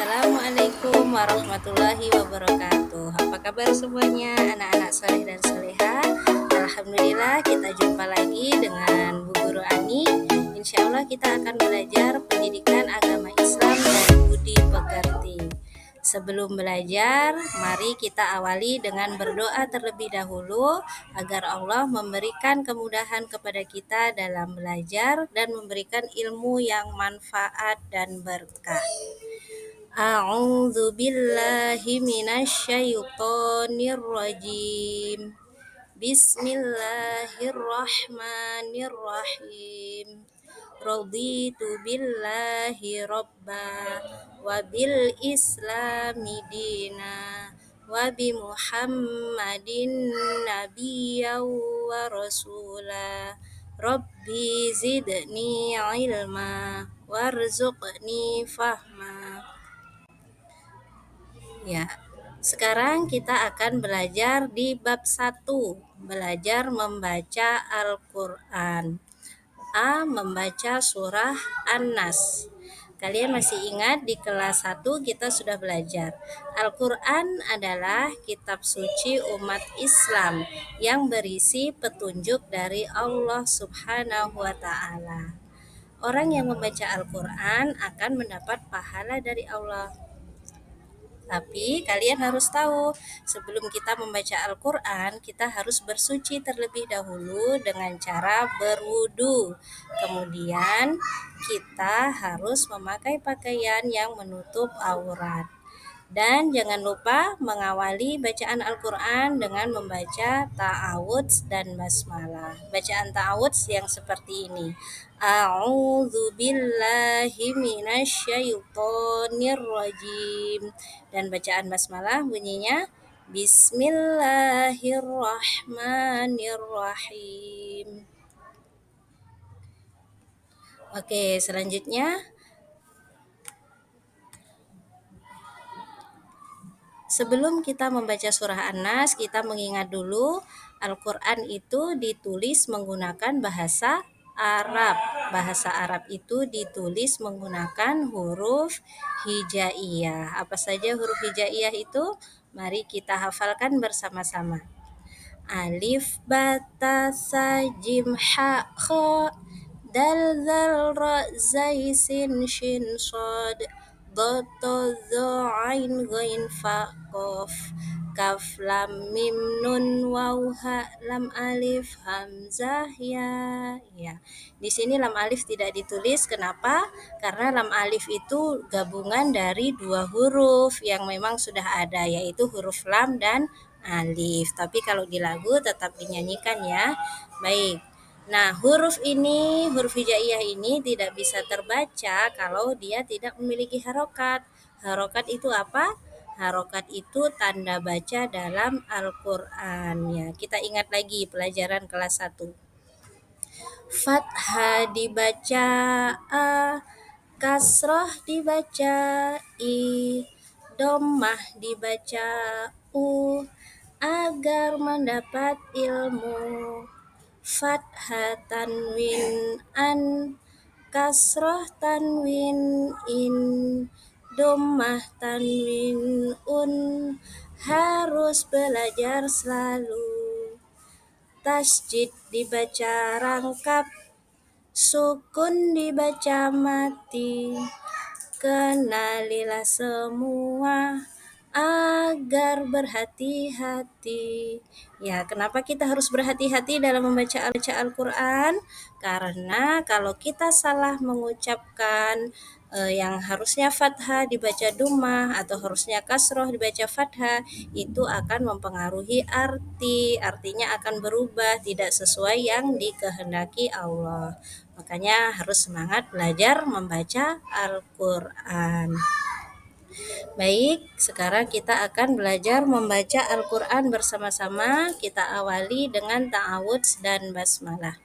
Assalamualaikum warahmatullahi wabarakatuh. Apa kabar semuanya, anak-anak soleh dan soleha? Alhamdulillah, kita jumpa lagi dengan Bu Guru Ani. Insya Allah kita akan belajar pendidikan agama Islam dan budi pekerti. Sebelum belajar, mari kita awali dengan berdoa terlebih dahulu agar Allah memberikan kemudahan kepada kita dalam belajar dan memberikan ilmu yang manfaat dan berkah. A'udzu billahi minasyaitonir rajim. Bismillahirrahmanirrahim. Raditu billahi rabba wa bil islami dina wa bi Muhammadin nabiyyan wa rasula. Rabbi zidni ilma warzuqni fahma. Ya, sekarang kita akan belajar di bab 1, belajar membaca Al-Quran. Membaca surah An-Nas. Kalian masih ingat di kelas 1 kita sudah belajar. Al-Quran adalah kitab suci umat Islam yang berisi petunjuk dari Allah Subhanahu wa Ta'ala. Orang yang membaca Al-Quran akan mendapat pahala dari Allah. Tapi kalian harus tahu, sebelum kita membaca Al-Quran, kita harus bersuci terlebih dahulu dengan cara berwudu. Kemudian kita harus memakai pakaian yang menutup aurat. Dan jangan lupa mengawali bacaan Al-Quran dengan membaca ta'awudz dan basmalah. Bacaan ta'awudz yang seperti ini. A'udzu billahi minasyaitonir rajim. Dan bacaan basmalah bunyinya Bismillahirrahmanirrahim. Oke, selanjutnya sebelum kita membaca surah An-Nas, kita mengingat dulu Al-Quran itu ditulis menggunakan bahasa Arab. Bahasa Arab itu ditulis menggunakan huruf hijaiyah. Apa saja huruf hijaiyah itu? Mari kita hafalkan bersama-sama. Alif, ba, ta, sa, jim, ha, kha, dal, zal, ra, zai, sin, shin, shad, dot, to, zo, ain, ghain, fa, qaf, kaf, lam, mim, nun, waw, ha, lam, alif, hamzah, ya. Ya, di sini lam alif tidak ditulis. Kenapa? Karena lam alif itu gabungan dari dua huruf yang memang sudah ada, yaitu huruf lam dan alif. Tapi kalau di lagu tetap dinyanyikan ya. Baik. Nah, huruf hijaiyah ini tidak bisa terbaca kalau dia tidak memiliki harokat. Harokat itu apa? Harokat itu tanda baca dalam Al-Quran ya. Kita ingat lagi pelajaran kelas 1. Fathah dibaca A, kasroh dibaca I, dhammah dibaca U, agar mendapat ilmu. Fathah tanwin an, kasroh tanwin in, dhammah tanwin un, harus belajar selalu. Tasjid dibaca rangkap, sukun dibaca mati. Kenalilah semua agar berhati-hati. Ya, kenapa kita harus berhati-hati dalam membaca Al-Quran? Karena kalau kita salah mengucapkan yang harusnya fathah dibaca dhammah atau harusnya kasroh dibaca fathah, itu akan mempengaruhi artinya akan berubah tidak sesuai yang dikehendaki Allah. Makanya harus semangat belajar membaca Al-Quran. Baik, sekarang kita akan belajar membaca Al-Quran bersama-sama. Kita awali dengan ta'awudz dan basmalah.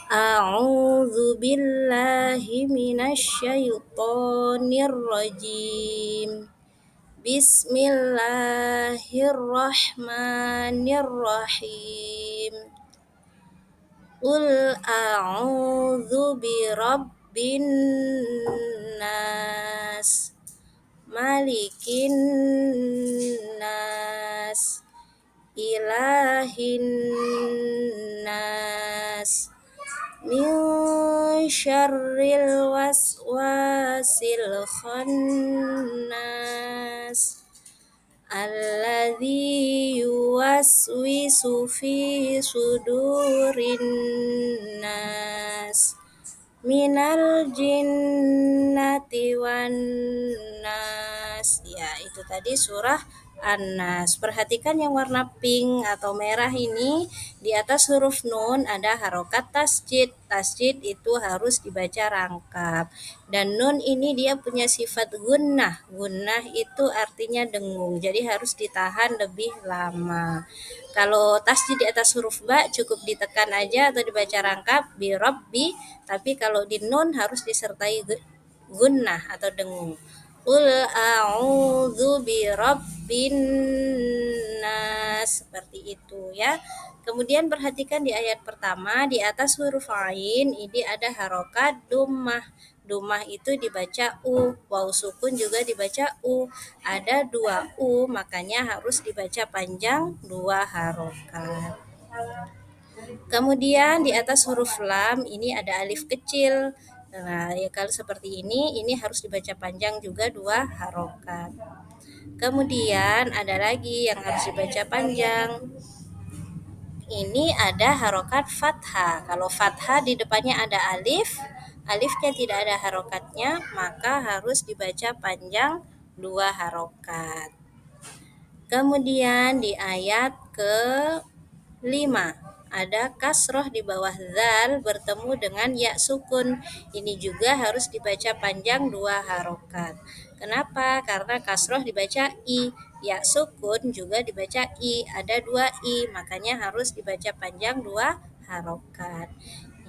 A'udzu billahi minasyaitonir rajim. Bismillahirrahmanirrahim. Qul a'udzu birabbin nas, malikin nas, ilahin nas, min syarril waswasil khannas, alladzi yuwaswisu fi sudurin nas, minal jinnati wan nas. Ya, itu tadi surah An-Nas. Perhatikan yang warna pink atau merah ini, di atas huruf nun ada harokat tasjid. Tasjid itu harus dibaca rangkap. Dan nun ini dia punya sifat gunnah. Gunnah itu artinya dengung. Jadi harus ditahan lebih lama. Kalau tasjid di atas huruf ba cukup ditekan aja atau dibaca rangkap bi rabbi, tapi kalau di nun harus disertai gunnah atau dengung. Qul a'udzu birabbin nas, seperti itu ya. Kemudian perhatikan di ayat pertama di atas huruf ain ini ada harokat dummah. Dummah itu dibaca u, waw sukun juga dibaca u. Ada dua u, makanya harus dibaca panjang dua harokat. Kemudian di atas huruf lam ini ada alif kecil. Nah, ya kalau seperti ini harus dibaca panjang juga dua harokat. Kemudian ada lagi yang harus dibaca panjang. Ini ada harokat fathah. Kalau fathah di depannya ada alif, alifnya tidak ada harokatnya, maka harus dibaca panjang dua harokat. Kemudian di ayat ke-5 ada kasroh di bawah zal bertemu dengan ya sukun. Ini juga harus dibaca panjang dua harokat. Kenapa? Karena kasroh dibaca i, ya sukun juga dibaca i, ada dua i, makanya harus dibaca panjang dua harokat.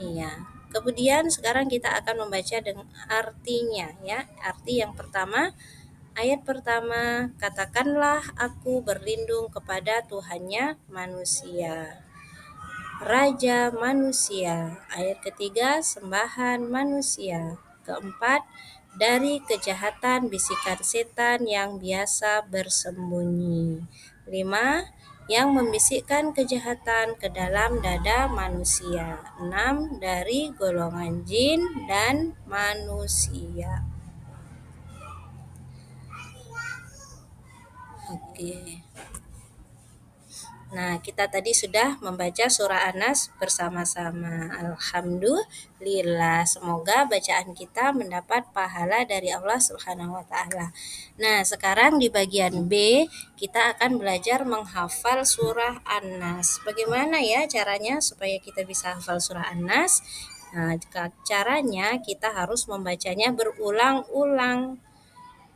Iya. Kemudian sekarang kita akan membaca dengan artinya ya. Arti yang pertama, ayat pertama, katakanlah aku berlindung kepada Tuhannya manusia, Raja manusia. Ayat ketiga, sembahan manusia. Keempat, dari kejahatan bisikan setan yang biasa bersembunyi. 5, yang membisikkan kejahatan ke dalam dada manusia. 6, dari golongan jin dan manusia. Oke. Nah, kita tadi sudah membaca surah An-Nas bersama-sama. Alhamdulillah, semoga bacaan kita mendapat pahala dari Allah Subhanahu wa taala. Nah, sekarang di bagian B kita akan belajar menghafal surah An-Nas. Bagaimana ya caranya supaya kita bisa hafal surah An-Nas? Nah, caranya kita harus membacanya berulang-ulang.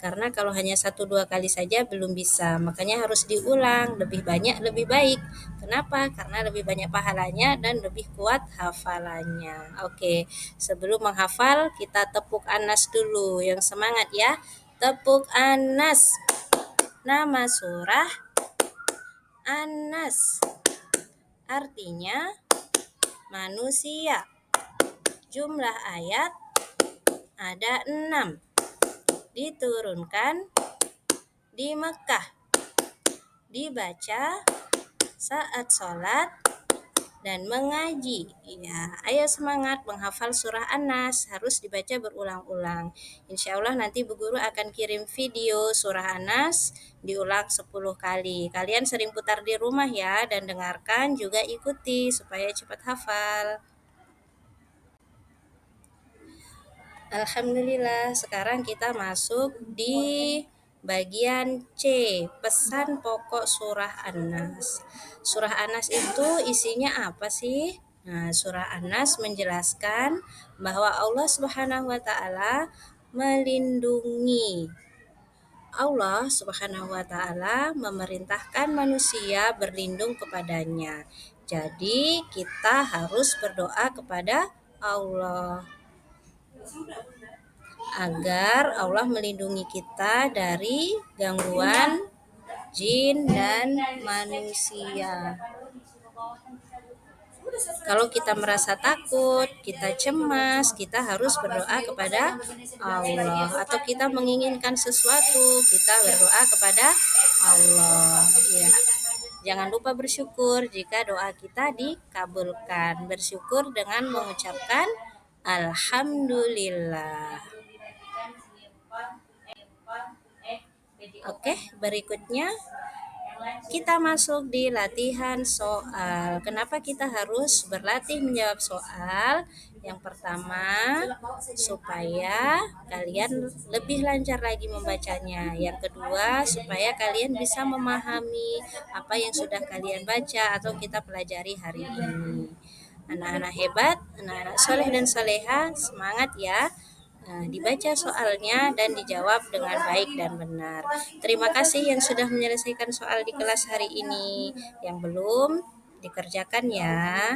Karena kalau hanya 1-2 kali saja belum bisa, makanya harus diulang, lebih banyak lebih baik. Kenapa? Karena lebih banyak pahalanya dan lebih kuat hafalannya. Oke, sebelum menghafal kita tepuk Anas dulu, yang semangat ya. Tepuk Anas. Nama surah Anas. Artinya manusia. Jumlah ayat ada 6. Diturunkan di Mekah, dibaca saat sholat dan mengaji. Ya, ayo semangat menghafal surah An-Nas, harus dibaca berulang-ulang. Insya Allah nanti Bu Guru akan kirim video surah An-Nas diulang 10 kali. Kalian sering putar di rumah ya, dan dengarkan juga ikuti supaya cepat hafal. Alhamdulillah, sekarang kita masuk di bagian C, pesan pokok surah An-Nas. Surah An-Nas itu isinya apa sih? Nah, surah An-Nas menjelaskan bahwa Allah Subhanahu wa taala melindungi. Allah Subhanahu wa taala memerintahkan manusia berlindung kepadanya. Jadi, kita harus berdoa kepada Allah agar Allah melindungi kita dari gangguan jin dan manusia. Kalau kita merasa takut, kita cemas, kita harus berdoa kepada Allah. Atau kita menginginkan sesuatu, kita berdoa kepada Allah. Ya. Jangan lupa bersyukur jika doa kita dikabulkan. Bersyukur dengan mengucapkan Alhamdulillah. Oke, berikutnya kita masuk di latihan soal. Kenapa kita harus berlatih menjawab soal? Yang pertama, supaya kalian lebih lancar lagi membacanya. Yang kedua, supaya kalian bisa memahami apa yang sudah kalian baca atau kita pelajari hari ini. Anak-anak hebat, anak-anak soleh dan soleha, semangat ya. Dibaca soalnya dan dijawab dengan baik dan benar. Terima kasih yang sudah menyelesaikan soal di kelas hari ini. Yang belum dikerjakan ya.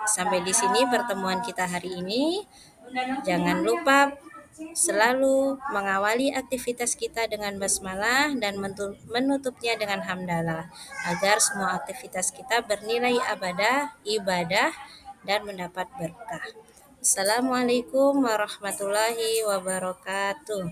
Sampai di sini pertemuan kita hari ini. Jangan lupa selalu mengawali aktivitas kita dengan basmalah dan menutupnya dengan hamdalah agar semua aktivitas kita bernilai ibadah dan mendapat berkah. Assalamualaikum warahmatullahi wabarakatuh.